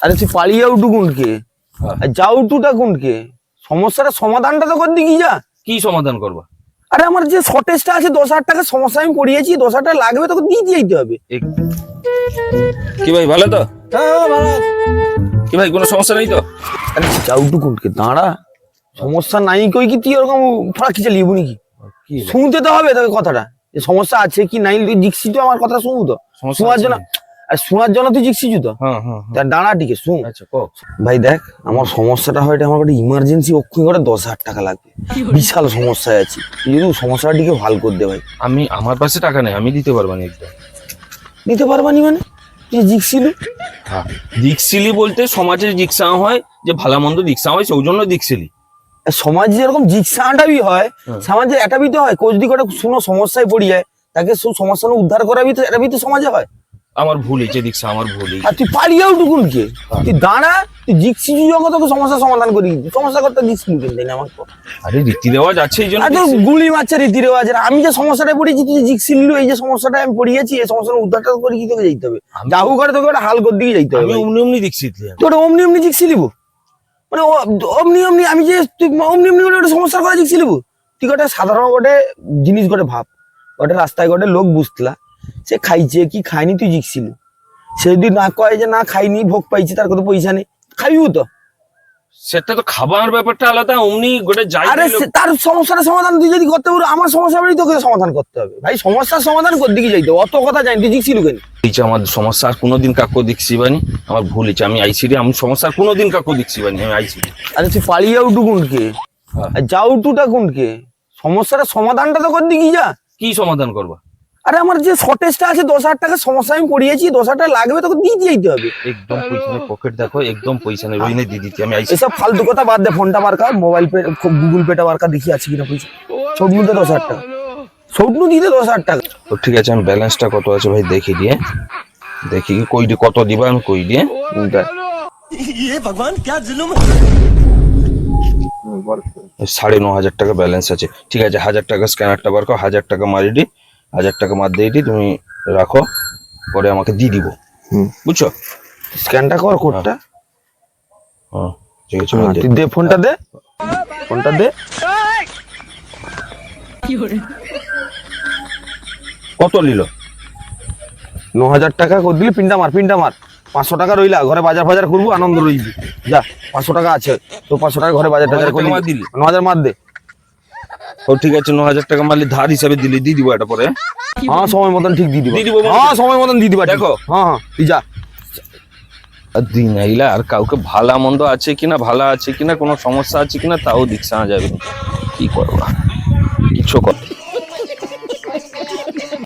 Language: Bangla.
আরে তুই পালিয়ে উঠু কোনকে আর যাও উঠুটা কোনকে সমস্যাটা সমাধানটা তো করদি কি যা কি সমাধান করবা? আরে আমার যে শর্টেজটা আছে 10,000 টাকা সমস্যা আমি পড়িয়েছি 10,000 টাকা লাগবে তোকে দিয়ে যেতে হবে। কি ভাই ভালো তো? হ্যাঁ ভালো। কি ভাই কোনো সমস্যা নেই তো? আরে যাও উঠু কোনকে দাঁড়া সমস্যা নাই কই কি তুই এরকম ফাঁকি চালিয়ে বুনি কি শুনতে তো হবে তোকে কথাটা যে সমস্যা আছে কি নাই তুই জিজ্ঞেসি তো আমার কথা শুনবো তো শোনার জন্য আর শোনার জন্য তুই জিজ্ঞেসি তো দাঁড়া ঠিক আছে শুন। আচ্ছা কো ভাই দেখ আমার সমস্যাটা হয় আমার একটা ইমার্জেন্সি অক্ষয় করে 10,000 টাকা লাগবে বিশাল সমস্যায় আছি তুই যদি সমস্যাটিকে ভালো করে দে ভাই। আমার পাশে টাকা নেই আমি দিতে পারবো না একদম। দিতে পারবানি মানে তুই জিজ্ঞেসিলি হ্যাঁ দিকশিলি বলতে সমাজের জিজ্ঞাসা হয় যে ভালো মন্দ জিজ্ঞাসা হয় সেই জন্য দিকশিলি সমাজে যেরকম জিজ্ঞাসাটা বি হয় সমাজে এটা বি তো হয় কোচ দিকে শুনো সমস্যায় পড়ি যায় তাকে সমস্যা উদ্ধার করাবি তো এটা বি তো সমাজে হয়। আমার ভুল হয়েছে দীক্ষা আমার ভুল হয়েছে। আর তুই পালিয়েও টুকুনকে তুই দাঁড়া তুই জিজ্ঞেসি যখন তোকে সমস্যা সমাধান করি সমস্যা করতে দিচ্ছি কিন্তু আমার আরে রীতি রেওয়াজ আছে এই জন্য গুলি মারছে রীতি রেওয়াজ আমি যে সমস্যাটা পড়েছি তুই জিজ্ঞেসিল এই যে সমস্যাটা আমি পড়িয়েছি এই সমস্যার উদ্ধারটা করে কি তোকে যেতে হবে যাহু করে তোকে একটা হাল করে দিকে যেতে হবে। আমি অমনি অমনি দীক্ষিত তোর অমনি অমনি জিজ্ঞেসিলিব মানে অমনি অমনি আমি যে তুই অমনি অমনি করে একটা সমস্যার কথা জিজ্ঞেসিলিব তুই গোটে সাধারণ গোটে জিনিস গোটে ভাব গোটে রাস্তায় গোটে লোক বুঝতলা সে খাইছে কি খায়নি তুই জিজ্ঞেসিলু সে যদি না কয় যে না খাইনি ভোগ পাইছি তার কত পয়সা নেই খাইও তো সেটা তো খাবার ব্যাপারটা আলাদা অমনি গোটে যাই আরে তার সমস্যাটা সমাধান তুই যদি করতে পারো আমার সমস্যা বলেই তোকে সমাধান করতে হবে ভাই সমস্যার সমাধান কর দিকে যাইতে অত কথা জানি তুই জিজ্ঞেসিলু কেন আমার সমস্যা আর কোনোদিন কাকু দিচ্ছি বানি আমার ভুল হয়েছে আমি আইসি রে আমি সমস্যার কোনোদিন কাকু দিচ্ছি বানি আমি আইসি। আরে তুই পালিয়ে উঠু কোনকে আর যাও উঠুটা কোনকে সমস্যাটা সমাধানটা তো কর দিকে যা কি সমাধান করবা? আরে আমার যে শর্টেজটা আছে 10,000 টাকা সমস্যা আমি পড়িয়েছি 10,000 টাকা লাগবে তোকে দিয়ে যেতে হবে। একদম পয়সা নেই পকেট দেখো একদম পয়সা নেই রইনে দিয়ে দিচ্ছি আমি আইসি। এসব ফালতু কথা বাদ দে ফোনটা বারকা মোবাইল পে গুগল পেটা বারকা দেখি আছে কিনা পয়সা সবনুতে 10,000 টাকা সবনু দিতে 10,000 টাকা তো ঠিক আছে আমি ব্যালেন্সটা কত আছে ভাই দেখি দিয়ে দেখি কই দিয়ে কত দিবা আমি কই দিয়ে ভগবান क्या जुलुम 9,500 টাকা ব্যালেন্স আছে ঠিক আছে 1,000 টাকা স্ক্যানারটা বার করো 1,000 টাকা মারি দি 1,000 টাকা মার দিয়ে দি তুমি রাখো পরে আমাকে দিয়ে দিব বুঝছো স্ক্যানটা কর কোডটা হ্যাঁ ঠিক আছে তুই দে ফোনটা দে কত নিল 9,000 টাকা করে দিলি পিন্ডা মার 500 টাকা রইলা ঘরে বাজার করবো আনন্দ রইবি যা 500 টাকা আছে তো 500 টাকা ঘরে বাজার করে দিলি 9,000 মার দে ও ঠিক আছে 9,000 টাকা মারলি ধার হিসাবে দিলি দিয়ে দিব এটা পরে হ্যাঁ সময় মতন ঠিক দিয়ে দিব দিব হ্যাঁ সময় মতন দিয়ে দিবা দেখো হ্যাঁ তুই যা দিন আইলা আর কাউকে ভালা মন্দ আছে কিনা ভালো আছে কিনা কোনো সমস্যা আছে কিনা তাও দিকসা যাবে কি করবা কিছু কথা